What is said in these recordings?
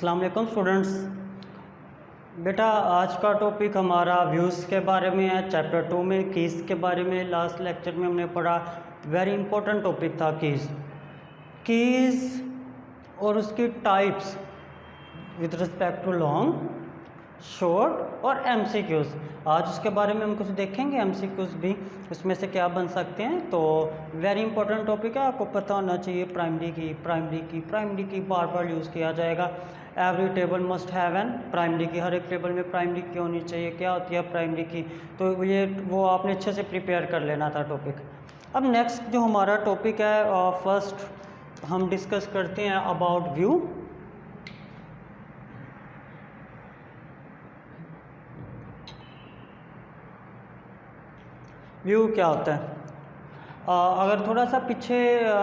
अस्सलाम वालेकुम स्टूडेंट्स। बेटा आज का टॉपिक हमारा व्यूज़ के बारे में है। चैप्टर 2 में कीज़ के बारे में लास्ट लेक्चर में हमने पढ़ा। वेरी इंपॉर्टेंट टॉपिक था कीज़ और उसकी types with respect to long, short और एमसीक्यूज़। आज उसके बारे में हम कुछ देखेंगे, एमसीक्यूज़ भी इसमें से क्या बन सकते हैं। तो वेरी इंपॉर्टेंट टॉपिक है, आपको पता होना चाहिए। प्राइमरी की बार बार यूज़ किया जाएगा। Every table must have an primary की, हर एक टेबल में प्राइमरी की होनी चाहिए। क्या होती है प्राइमरी की, तो ये वो आपने अच्छे से प्रिपेयर कर लेना था टॉपिक। अब नेक्स्ट जो हमारा टॉपिक है, फर्स्ट हम डिस्कस करते हैं अबाउट व्यू। व्यू क्या होता है, अगर थोड़ा सा पीछे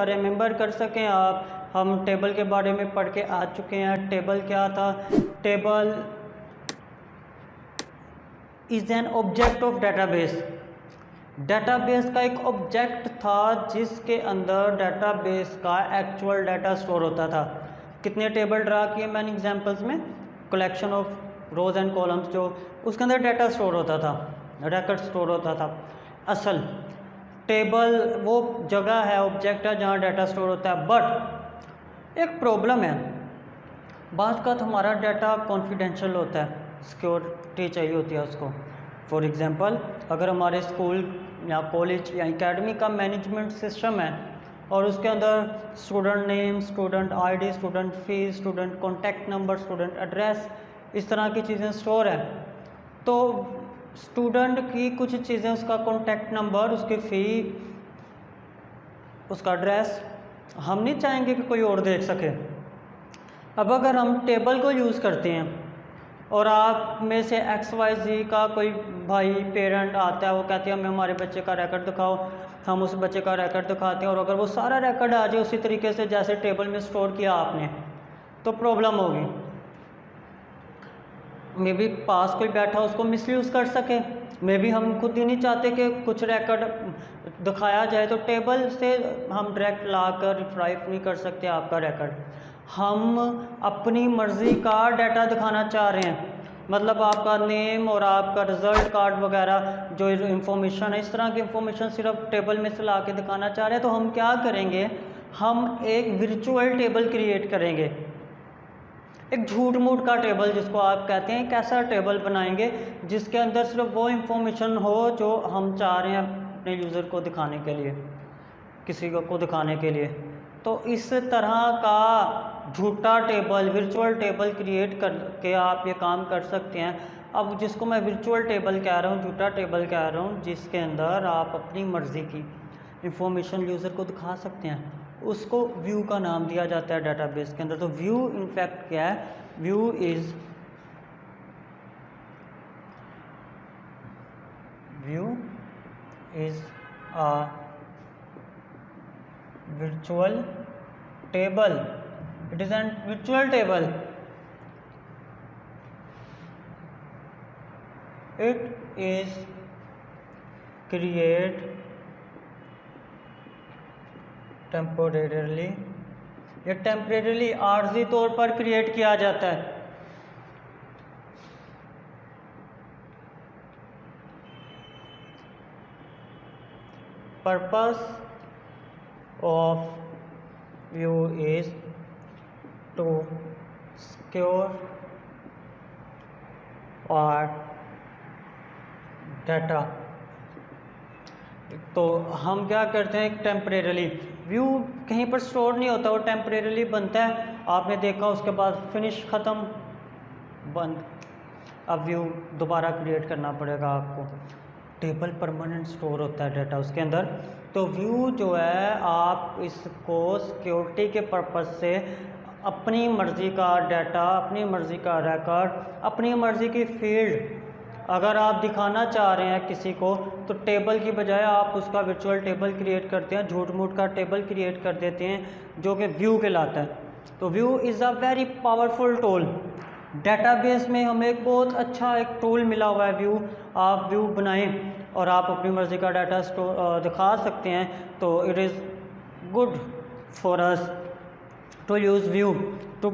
रिमेंबर कर सकें आप, हम टेबल के बारे में पढ़ के आ चुके हैं। टेबल क्या था? Table is an object of database. Database का एक ऑब्जेक्ट था जिसके अंदर डेटाबेस का एक्चुअल डाटा स्टोर होता था। कितने टेबल ड्रा किए मैंने एग्जांपल्स में? Collection of rose and columns, जो उसके अंदर डाटा स्टोर होता था, रिकॉर्ड स्टोर होता था। असल टेबल वो जगह है, ऑब्जेक्ट है जहाँ डाटा स्टोर होता है। बट एक प्रॉब्लम है, बात का हमारा डाटा कॉन्फिडेंशियल होता है, सिक्योरिटी चाहिए होती है उसको। फॉर एग्जांपल अगर हमारे स्कूल या कॉलेज या एकेडमी का मैनेजमेंट सिस्टम है और उसके अंदर student name, student ID, student fees, student contact number, student address, इस तरह की चीज़ें स्टोर है, तो स्टूडेंट की कुछ चीज़ें, उसका कॉन्टैक्ट नंबर, उसकी फ़ी, उसका एड्रेस, हम नहीं चाहेंगे कि कोई और देख सके। अब अगर हम टेबल को यूज़ करते हैं और आप में से XYZ का कोई भाई पेरेंट आता है, वो कहते हैं हमें हमारे बच्चे का रिकॉर्ड दिखाओ, हम उस बच्चे का रिकॉर्ड दिखाते हैं और अगर वो सारा रिकॉर्ड आ जाए उसी तरीके से जैसे टेबल में स्टोर किया आपने, तो प्रॉब्लम होगी। मे बी पास कोई बैठा उसको मिसयूज़ कर सके, मे बी हम खुद ही नहीं चाहते कि कुछ रिकॉर्ड दिखाया जाए, तो टेबल से हम डायरेक्ट लाकर रिट्राइव नहीं कर सकते आपका रिकॉर्ड। हम अपनी मर्ज़ी का डाटा दिखाना चाह रहे हैं, मतलब आपका नेम और आपका रिज़ल्ट कार्ड वगैरह जो इंफॉर्मेशन है, इस तरह की इंफॉर्मेशन सिर्फ टेबल में से ला के दिखाना चाह रहे हैं। तो हम क्या करेंगे, हम एक वर्चुअल टेबल क्रिएट करेंगे, एक झूठ मूठ का टेबल जिसको आप कहते हैं। एक ऐसा टेबल बनाएंगे जिसके अंदर सिर्फ वो इंफॉर्मेशन हो जो हम चाह रहे हैं अपने यूज़र को दिखाने के लिए, किसी को दिखाने के लिए। तो इस तरह का झूठा टेबल, वर्चुअल टेबल क्रिएट करके आप ये काम कर सकते हैं। अब जिसको मैं वर्चुअल टेबल कह रहा हूँ, झूठा टेबल कह रहा हूँ, जिसके अंदर आप अपनी मर्ज़ी की इंफॉर्मेशन यूज़र को दिखा सकते हैं, उसको व्यू का नाम दिया जाता है डेटाबेस के अंदर। तो व्यू इनफैक्ट क्या है? View is a virtual table. It is a virtual table. It is create temporarily, ये टेम्परेरली आर्जी तौर पर क्रिएट किया जाता है। Purpose of view is to secure our data. तो हम क्या करते हैं, टेम्परेरली व्यू कहीं पर स्टोर नहीं होता, वो टेम्परेरली बनता है, आपने देखा, उसके बाद फिनिश ख़त्म, बंद। अब व्यू दोबारा क्रिएट करना पड़ेगा आपको। टेबल परमानेंट स्टोर होता है डाटा उसके अंदर। तो व्यू जो है, आप इसको सिक्योरिटी के पर्पस से अपनी मर्ज़ी का डाटा, अपनी मर्ज़ी का रिकॉर्ड, अपनी मर्ज़ी की फील्ड अगर आप दिखाना चाह रहे हैं किसी को, तो टेबल की बजाय आप उसका वर्चुअल टेबल क्रिएट करते हैं, झूठ मूठ का टेबल क्रिएट कर देते हैं, जो कि व्यू कहलाता है। तो view is a very powerful tool. Database में हमें एक बहुत अच्छा एक टूल मिला हुआ है व्यू। आप व्यू बनाएं और आप अपनी मर्ज़ी का डाटा दिखा सकते हैं। तो it is good for us to use view to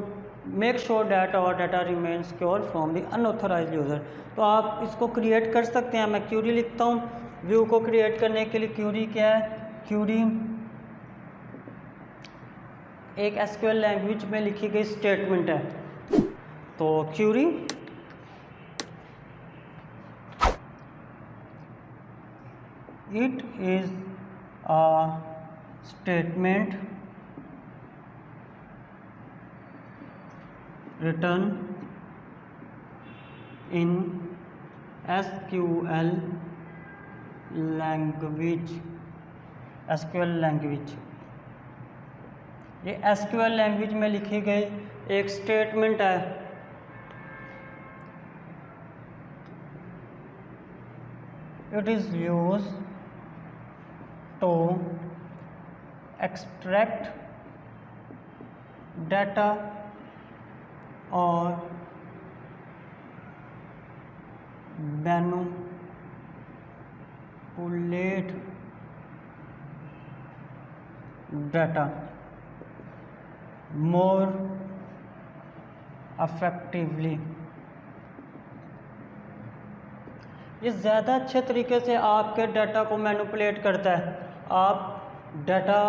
make sure that our data remain secure from the unauthorised user. तो आप इसको क्रिएट कर सकते हैं। मैं क्यूरी लिखता हूँ। व्यू को क्रिएट करने के लिए क्यूरी क्या है? क्यूरी एक एसक्यूएल लैंग्वेज में लिखी गई स्टेटमेंट है। तो query it is a statement written in SQL language। ये SQL लैंग्वेज में लिखी गई एक स्टेटमेंट है। It is used to extract data or manipulate data more effectively। ये ज़्यादा अच्छे तरीके से आपके डाटा को मैनिपुलेट करता है। आप डाटा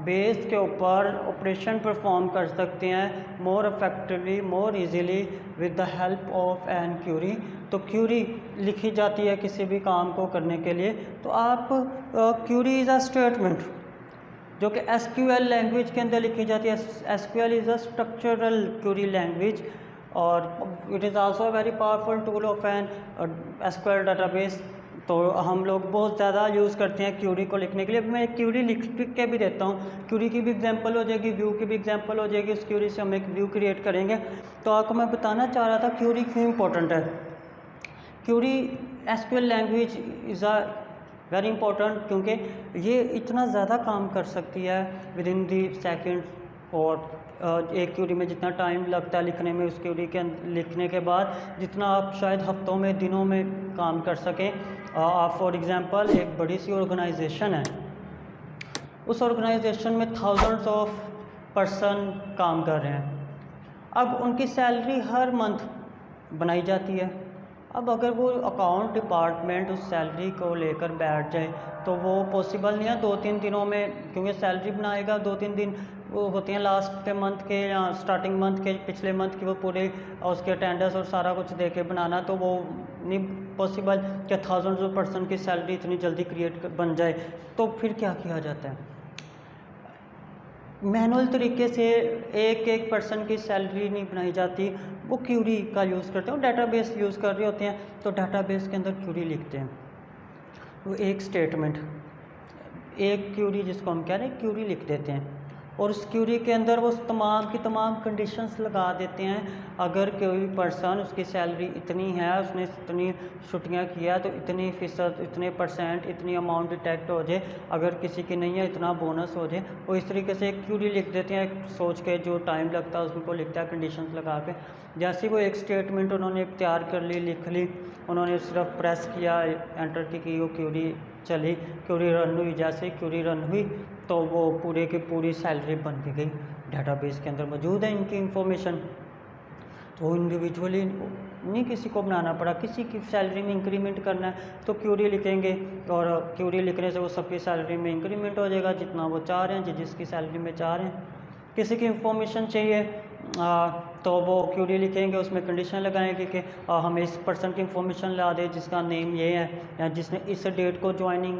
बेस के ऊपर ऑपरेशन परफॉर्म कर सकते हैं more effectively, more easily with the help of an query. तो क्यूरी लिखी जाती है किसी भी काम को करने के लिए। तो आप क्यूरी इज़ अ स्टेटमेंट जो कि एसक्यूएल लैंग्वेज के अंदर लिखी जाती है। SQL is a structural query language और it is also a very powerful tool of an SQL database. तो हम लोग बहुत ज़्यादा यूज़ करते हैं क्यूरी को लिखने के लिए। मैं एक क्यूरी लिख के भी देता हूँ। क्यूरी की भी एग्जांपल हो जाएगी, व्यू की भी एग्जांपल हो जाएगी। उस क्यूरी से हम एक व्यू क्रिएट करेंगे। तो आपको मैं बताना चाह रहा था क्यूरी क्यों इम्पोर्टेंट है। Query SQL language is a very important क्योंकि ये इतना ज़्यादा काम कर सकती है विद इन दी सेकेंड। और एक क्यूरी में जितना टाइम लगता है लिखने में, उस क्यूरी के लिखने के बाद जितना आप शायद हफ्तों में, दिनों में काम कर सकें। आप फॉर एग्ज़ाम्पल एक बड़ी सी ऑर्गेनाइजेशन है, उस ऑर्गेनाइजेशन में थाउजेंड्स ऑफ पर्सन काम कर रहे हैं। अब उनकी सैलरी हर मंथ बनाई जाती है। अब अगर वो अकाउंट डिपार्टमेंट उस सैलरी को लेकर बैठ जाए तो वो पॉसिबल नहीं है 2-3 दिनों में, क्योंकि सैलरी बनाएगा 2-3 दिन वो होते हैं लास्ट के मंथ के या स्टार्टिंग मंथ के, पिछले मंथ की वो पूरे उसके अटेंडेंस और सारा कुछ दे के बनाना, तो वो नहीं पॉसिबल कि थाउजेंड्स ऑफ पर्सन की सैलरी इतनी जल्दी क्रिएट बन जाए। तो फिर क्या किया जाता है? मैनुअल तरीके से एक एक पर्सन की सैलरी नहीं बनाई जाती, वो क्यूरी का यूज़ करते हैं। डाटाबेस यूज़ कर रहे होते हैं तो डाटाबेस के अंदर क्यूरी लिखते हैं। वो एक स्टेटमेंट, एक क्यूरी जिसको हम कह रहे हैं क्यूरी लिख देते हैं और उस क्यूरी के अंदर वो तमाम की तमाम कंडीशंस लगा देते हैं। अगर कोई पर्सन उसकी सैलरी इतनी है, उसने इतनी छुट्टियां किया तो इतनी फ़ीसद, इतने परसेंट, इतनी अमाउंट डिटेक्ट हो जाए। अगर किसी की नहीं है इतना बोनस हो जाए। वो इस तरीके से एक क्यूरी लिख देते हैं सोच के, जो टाइम लगता है उसको लिखता है कंडीशंस लगा के। जैसे वो एक स्टेटमेंट उन्होंने तैयार कर ली, लिख ली, उन्होंने सिर्फ प्रेस किया, एंटर की, वो क्यूरी चली, क्यूरी रन हुई। जैसे क्यूरी रन हुई तो वो पूरे की पूरी सैलरी बन के गई। डाटाबेस के अंदर मौजूद है इनकी इंफॉर्मेशन। तो इंडिविजुअली नहीं किसी को बनाना पड़ा, किसी की सैलरी में इंक्रीमेंट करना है तो क्यूरी लिखेंगे और क्यूरी लिखने से वो सबकी सैलरी में इंक्रीमेंट हो जाएगा जितना वो चाह रहे हैं, जिसकी सैलरी में चाह रहे हैं। किसी की इंफॉर्मेशन चाहिए तो वो क्यूरी लिखेंगे, उसमें कंडीशन लगाएंगे कि हमें इस पर्सन की इंफॉर्मेशन ला दे जिसका नेम ये है, या जिसने इस डेट को ज्वाइनिंग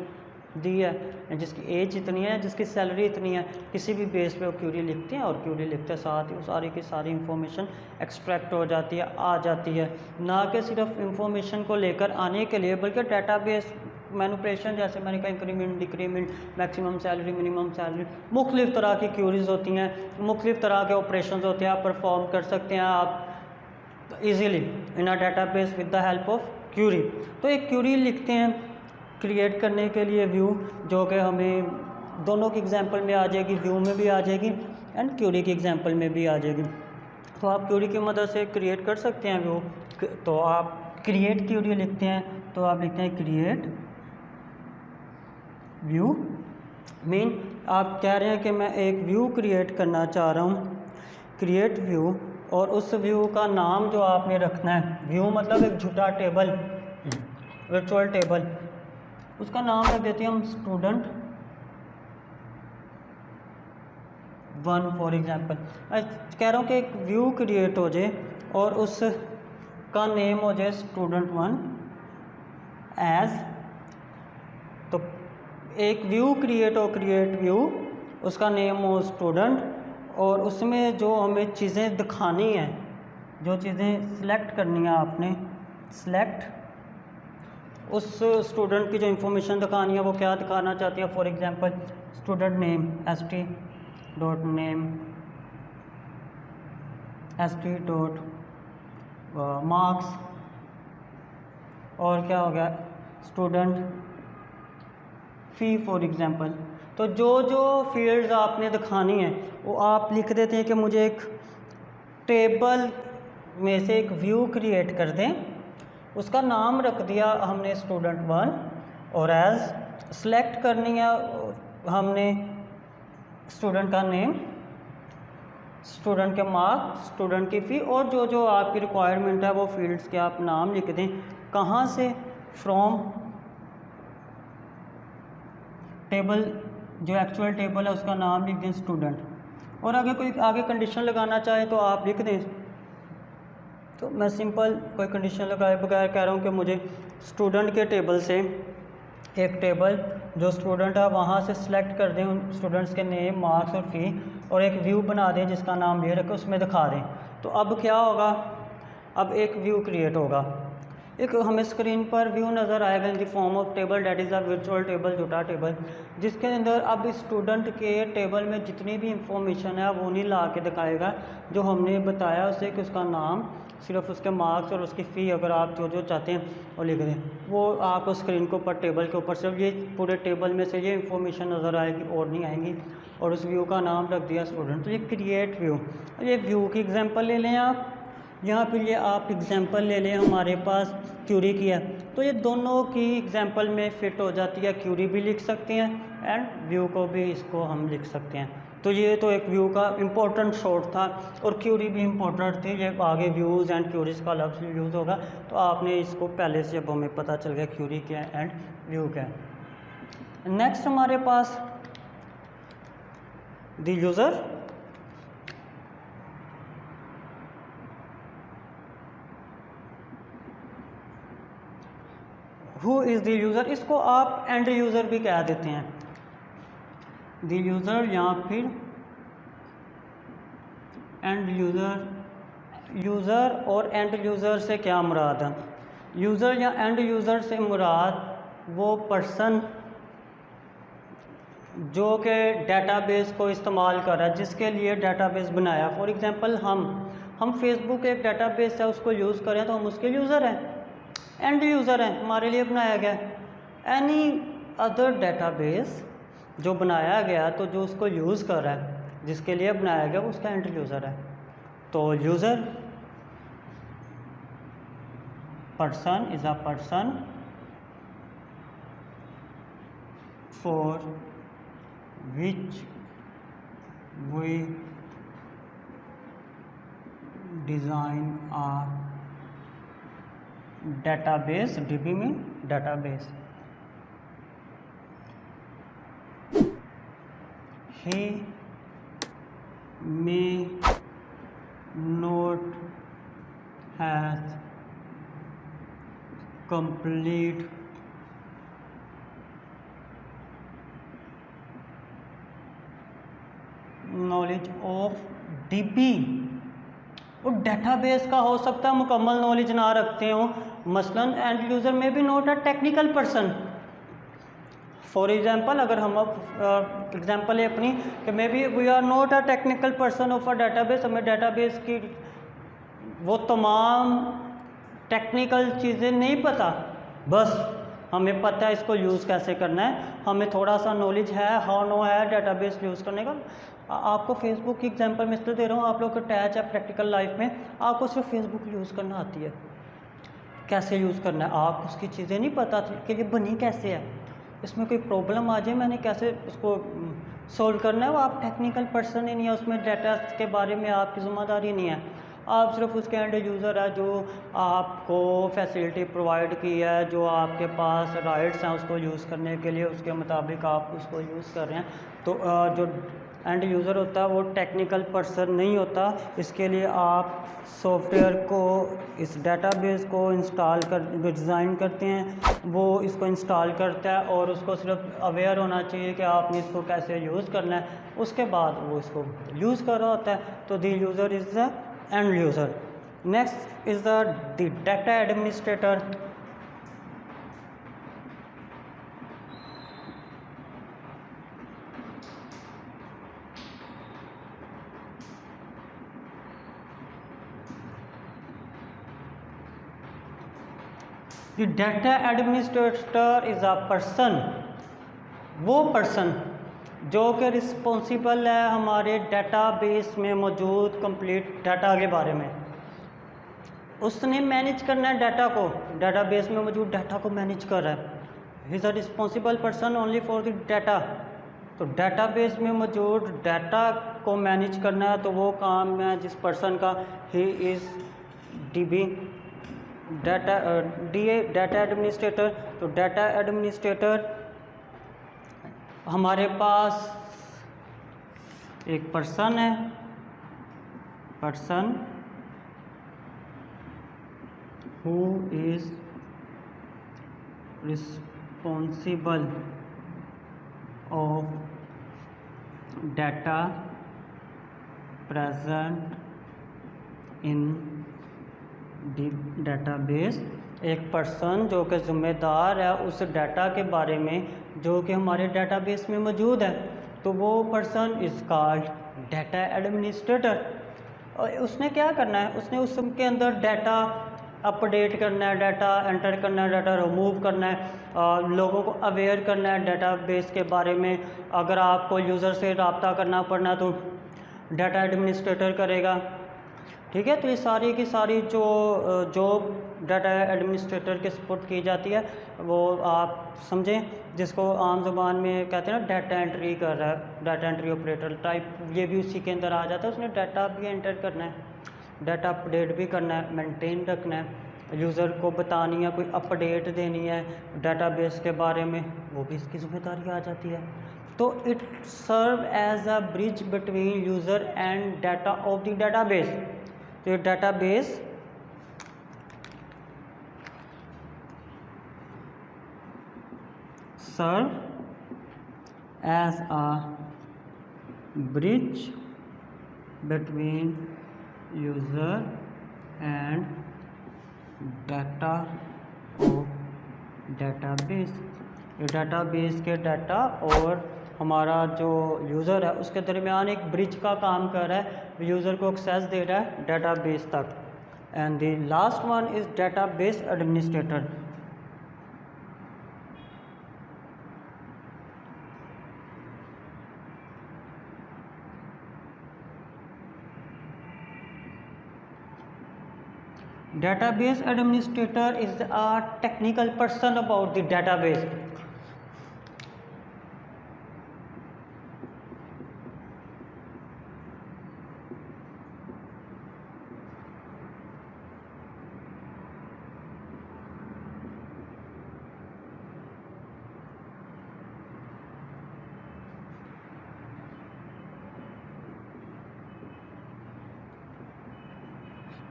दी है, या जिसकी एज इतनी है, जिसकी सैलरी इतनी है। किसी भी बेस पे वो क्यूरी लिखते हैं और क्यूरी लिखते साथ ही वो सारी की सारी इंफॉर्मेशन एक्सट्रैक्ट हो जाती है, आ जाती है। ना कि सिर्फ इंफॉर्मेशन को लेकर आने के लिए, बल्कि डाटाबेस मैनिपुलेशन, जैसे मैंने कहा increment, decrement, maximum salary, minimum salary, मुख्तलिफ़ तरह की क्यूरीज होती हैं, मुख्तलिफ़ तरह के ऑपरेशन होते हैं, आप परफॉर्म कर सकते हैं आप easily in a database with the help of query. तो एक क्यूरी लिखते हैं क्रिएट करने के लिए व्यू, जो कि हमें दोनों की एग्जांपल में आ जाएगी, व्यू में भी आ जाएगी एंड क्यूरी की एग्जांपल में भी आ जाएगी। तो आप क्यूरी की मदद से क्रिएट कर सकते हैं व्यू। तो आप क्रिएट क्यूरी लिखते हैं तो आप लिखते हैं क्रिएट व्यू। मीन आप कह रहे हैं कि मैं एक व्यू क्रिएट करना चाह रहा हूँ। क्रिएट व्यू और उस व्यू का नाम जो आपने रखना है, व्यू मतलब एक झूठा टेबल, वर्चुअल टेबल, उसका नाम रख देते हैं हम स्टूडेंट 1 फॉर एग्जांपल। कह रहा हूँ कि एक व्यू क्रिएट हो जाए और उसका नेम हो जाए स्टूडेंट 1 एज, तो एक व्यू क्रिएट हो, क्रिएट व्यू, उसका नेम हो स्टूडेंट, और उसमें जो हमें चीज़ें दिखानी है, जो चीज़ें सिलेक्ट करनी है आपने, सिलेक्ट उस स्टूडेंट की जो इंफॉर्मेशन दिखानी है वो क्या दिखाना चाहती है। For example student name st.name st.marks, और क्या हो गया स्टूडेंट फ़ी फॉर एग्जांपल। तो जो जो फील्ड्स आपने दिखानी है वो आप लिख देते हैं कि मुझे एक टेबल में से एक व्यू क्रिएट कर दें, उसका नाम रख दिया हमने स्टूडेंट 1, और एज सेलेक्ट करनी है हमने स्टूडेंट का नेम, स्टूडेंट के मार्क्स, स्टूडेंट की फ़ी, और जो जो आपकी रिक्वायरमेंट है वो फील्ड्स के आप नाम लिख दें। कहाँ से? फ्रॉम टेबल, जो एक्चुअल टेबल है उसका नाम लिख दें स्टूडेंट, और अगर कोई आगे कंडीशन लगाना चाहे तो आप लिख दें। तो मैं सिंपल कोई कंडीशन लगाए बगैर कह रहा हूँ कि मुझे स्टूडेंट के टेबल से एक टेबल जो स्टूडेंट है वहाँ से सिलेक्ट कर दें उन स्टूडेंट्स के नेम, मार्क्स और फ़ी, और एक व्यू बना दें जिसका नाम ये रखें, उसमें दिखा दें। तो अब क्या होगा, अब एक व्यू क्रिएट होगा, एक हमें स्क्रीन पर व्यू नज़र आएगा in the form of table that is a virtual table, झूठा टेबल, जिसके अंदर अब स्टूडेंट के टेबल में जितनी भी इंफॉर्मेशन है वो नहीं ला के दिखाएगा, जो हमने बताया उसे कि उसका नाम, सिर्फ उसके मार्क्स और उसकी फ़ी, अगर आप जो जो चाहते हैं वो लिख दें, वो आपको स्क्रीन के ऊपर टेबल के ऊपर सिर्फ ये पूरे टेबल में से ये इंफॉर्मेशन नज़र आएगी और नहीं आएंगी, और उस व्यू का नाम रख दिया स्टूडेंट। तो ये क्रिएट व्यू, ये व्यू की एग्जांपल ले लें आप, यहाँ फिर ये आप एग्जांपल ले लें हमारे पास क्यूरी की है, तो ये दोनों की एग्जांपल में फ़िट हो जाती है, क्यूरी भी लिख सकते हैं एंड व्यू को भी इसको हम लिख सकते हैं। तो ये तो एक व्यू का इम्पोर्टेंट शॉर्ट था, और क्यूरी भी इम्पोर्टेंट थी, ये आगे व्यूज़ एंड क्यूरीज का लफ्ज़ यूज़ होगा, तो आपने इसको पहले से अब हमें पता चल गया क्यूरी क्या है एंड व्यू क्या है। नेक्स्ट हमारे पास the user, who is the user, इसको आप एंड यूज़र भी कह देते हैं, द यूज़र या फिर एंड यूज़र। यूज़र और एंड यूज़र से क्या मुराद है? यूज़र या एंड यूज़र से मुराद वो पर्सन जो कि डेटाबेस को इस्तेमाल कर रहा है, जिसके लिए डेटाबेस बनाया। फॉर एग्जांपल हम फेसबुक एक डेटाबेस है उसको यूज़ करें तो हम उसके यूज़र हैं, एंड यूज़र हैं, हमारे लिए बनाया गया। एनी अदर डेटाबेस जो बनाया गया तो जो उसको यूज़ कर रहा है, जिसके लिए बनाया गया, वो उसका एंड यूज़र है। तो user person is a person for which we design a database, DB mean database. He may not have complete knowledge of DB, वो डेटाबेस का हो सकता है मुकम्मल नॉलेज ना रखते हो। मसलन एंड यूज़र में भी not a technical person. For example अगर हम एग्जांपल है अपनी कि maybe we are not a technical person of a database, हमें डेटाबेस की वो तमाम टेक्निकल चीज़ें नहीं पता, बस हमें पता है इसको यूज़ कैसे करना है, हमें थोड़ा सा नॉलेज है, हाउ नो है डेटाबेस यूज़ करने का। आपको फेसबुक की एग्जांपल मैं इसलिए दे रहा हूँ, आप लोग को टैच है प्रैक्टिकल लाइफ में, आपको सिर्फ फेसबुक यूज़ करना आती है, कैसे यूज़ करना है, आप उसकी चीज़ें नहीं पता कि ये बनी कैसे है, इसमें कोई प्रॉब्लम आ जाए मैंने कैसे उसको सॉल्व करना है, वो आप टेक्निकल पर्सन ही नहीं है, उसमें डाटा के बारे में आपकी ज़िम्मेदारी नहीं है। आप सिर्फ उसके एंड यूज़र है जो आपको फैसिलिटी प्रोवाइड की है, जो आपके पास राइट्स हैं उसको यूज़ करने के लिए, उसके मुताबिक आप उसको यूज़ कर रहे हैं। तो जो एंड यूज़र होता है वो टेक्निकल पर्सन नहीं होता। इसके लिए आप सॉफ्टवेयर को, इस डेटाबेस को इंस्टॉल कर, जो डिज़ाइन करते हैं वो इसको इंस्टॉल करता है और उसको सिर्फ अवेयर होना चाहिए कि आपने इसको कैसे यूज़ करना है, उसके बाद वो इसको यूज़ कर रहा होता है। तो the user is the end user. Next is the data administrator. The data administrator is a person, वो पर्सन जो कि रिस्पॉन्सिबल है हमारे डाटाबेस में मौजूद कंप्लीट डाटा के बारे में। उसने मैनेज करना है डाटा को, डाटाबेस में मौजूद डाटा को मैनेज कर रहा है। He is a responsible person only for the data. तो डाटाबेस में मौजूद डाटा को मैनेज करना है, तो वो काम है जिस पर्सन का। He is DB, data administrator. तो डाटा एडमिनिस्ट्रेटर हमारे पास एक पर्सन है, person who is responsible of data present in database. एक पर्सन जो कि ज़िम्मेदार है उस डाटा के बारे में जो कि हमारे डाटाबेस में मौजूद है, तो वो person is called data administrator. और उसने क्या करना है, उसने उसके अंदर डाटा अपडेट करना है, डाटा एंटर करना है, डाटा रिमूव करना है, लोगों को अवेयर करना है डाटाबेस के बारे में। अगर आपको यूज़र से रब्ता करना पड़ना है तो डाटा एडमिनिस्ट्रेटर करेगा। ठीक है, तो ये सारी की सारी जो जॉब डाटा एडमिनिस्ट्रेटर के सपोर्ट की जाती है वो आप समझें, जिसको आम ज़बान में कहते हैं ना डाटा एंट्री कर रहा है, डाटा एंट्री ऑपरेटर टाइप, ये भी उसी के अंदर आ जाता है। उसने डाटा भी एंटर करना है, डाटा अपडेट भी करना है, मेंटेन रखना है, यूज़र को बतानी है, कोई अपडेट देनी है डाटाबेस के बारे में, वो भी इसकी जिम्मेदारी आ जाती है। तो it serve as a bridge between user and data of the database. तो database serve as a bridge between user and data of database. ये डाटाबेस के डाटा और हमारा जो यूज़र है उसके दरमियान एक ब्रिज का काम कर रहा है, यूज़र को एक्सेस दे रहा है डाटाबेस तक। And the last one is database administrator. Database administrator is a technical person about the database.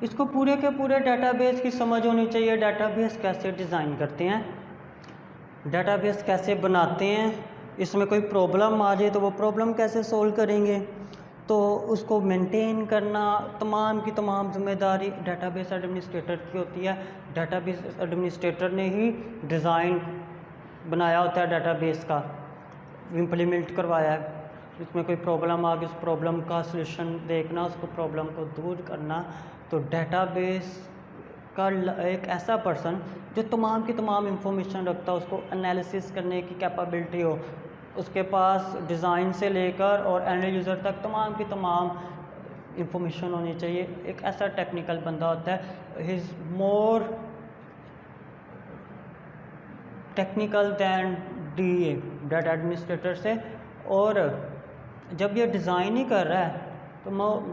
इसको पूरे के पूरे डाटाबेस की समझ होनी चाहिए, डाटाबेस कैसे डिज़ाइन करते हैं, डाटाबेस कैसे बनाते हैं, इसमें कोई प्रॉब्लम आ जाए तो वो प्रॉब्लम कैसे सोल्व करेंगे, तो उसको मेंटेन करना तमाम की तमाम जिम्मेदारी डाटाबेस एडमिनिस्ट्रेटर की होती है। डाटाबेस एडमिनिस्ट्रेटर ने ही डिज़ाइन बनाया होता है डाटाबेस का, इम्प्लीमेंट करवाया है। इसमें कोई प्रॉब्लम आ गई, उस प्रॉब्लम का सलूशन देखना, उसको प्रॉब्लम को दूर करना। तो डाटाबेस का एक ऐसा पर्सन जो तमाम की तमाम इंफॉर्मेशन रखता है, उसको एनालिसिस करने की कैपेबिलिटी हो, उसके पास डिज़ाइन से लेकर और एंड यूज़र तक तमाम की तमाम इंफॉर्मेशन होनी चाहिए। एक ऐसा टेक्निकल बंदा होता है, he is more technical than DA, data administrator से। और जब ये डिज़ाइन ही कर रहा है तो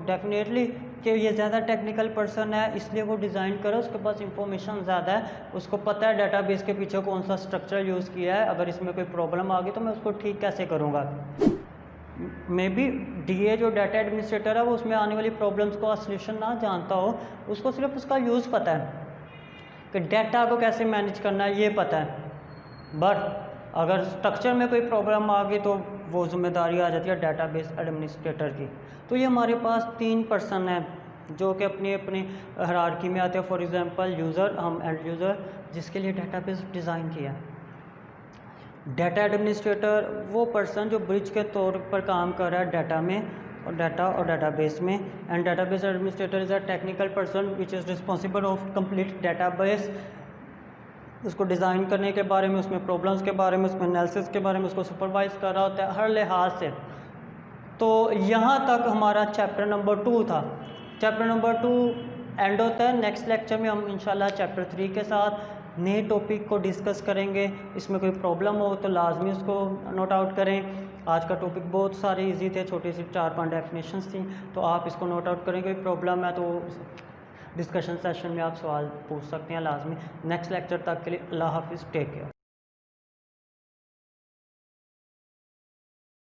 डेफिनेटली कि ये ज़्यादा टेक्निकल पर्सन है इसलिए वो डिज़ाइन करे, उसके पास इंफॉर्मेशन ज़्यादा है, उसको पता है डेटाबेस के पीछे कौन सा स्ट्रक्चर यूज़ किया है, अगर इसमें कोई प्रॉब्लम आ गई तो मैं उसको ठीक कैसे करूँगा। मे बी डीए जो डाटा एडमिनिस्ट्रेटर है वो उसमें आने वाली प्रॉब्लम्स को सॉल्यूशन ना जानता हो, उसको सिर्फ उसका यूज़ पता है कि डाटा को कैसे मैनेज करना है, ये पता है। बट अगर स्ट्रक्चर में कोई प्रॉब्लम आ गई तो वो जिम्मेदारी आ जाती है डेटाबेस एडमिनिस्ट्रेटर की। तो ये हमारे पास 3 पर्सन हैं जो कि अपनी अपनी हायरार्की में आते हैं। फॉर एग्जांपल यूज़र, हम एंड यूज़र जिसके लिए डेटाबेस डिज़ाइन किया है। डाटा एडमिनिस्ट्रेटर वो पर्सन जो ब्रिज के तौर पर काम कर रहा है डाटा में और डाटाबेस में। And database administrator is a technical person which is responsible of complete database, उसको डिज़ाइन करने के बारे में, उसमें प्रॉब्लम्स के बारे में, उसमें एनालिसिस के बारे में उसको सुपरवाइज़ कर रहा होता है हर लिहाज से। तो यहाँ तक हमारा चैप्टर नंबर 2 था। चैप्टर नंबर 2 एंड होता है। नेक्स्ट लेक्चर में हम इंशाल्लाह चैप्टर 3 के साथ नए टॉपिक को डिस्कस करेंगे। इसमें कोई प्रॉब्लम हो तो लाजमी उसको नोट आउट करें। आज का टॉपिक बहुत सारे इजी थे, छोटी सी 4-5 डेफिनेशंस थी, तो आप इसको नोट आउट करें। कोई प्रॉब्लम है तो डिस्कशन सेशन में आप सवाल पूछ सकते हैं लाजमी। नेक्स्ट लेक्चर तक के लिए अल्लाह हाफिज़, टेक केयर।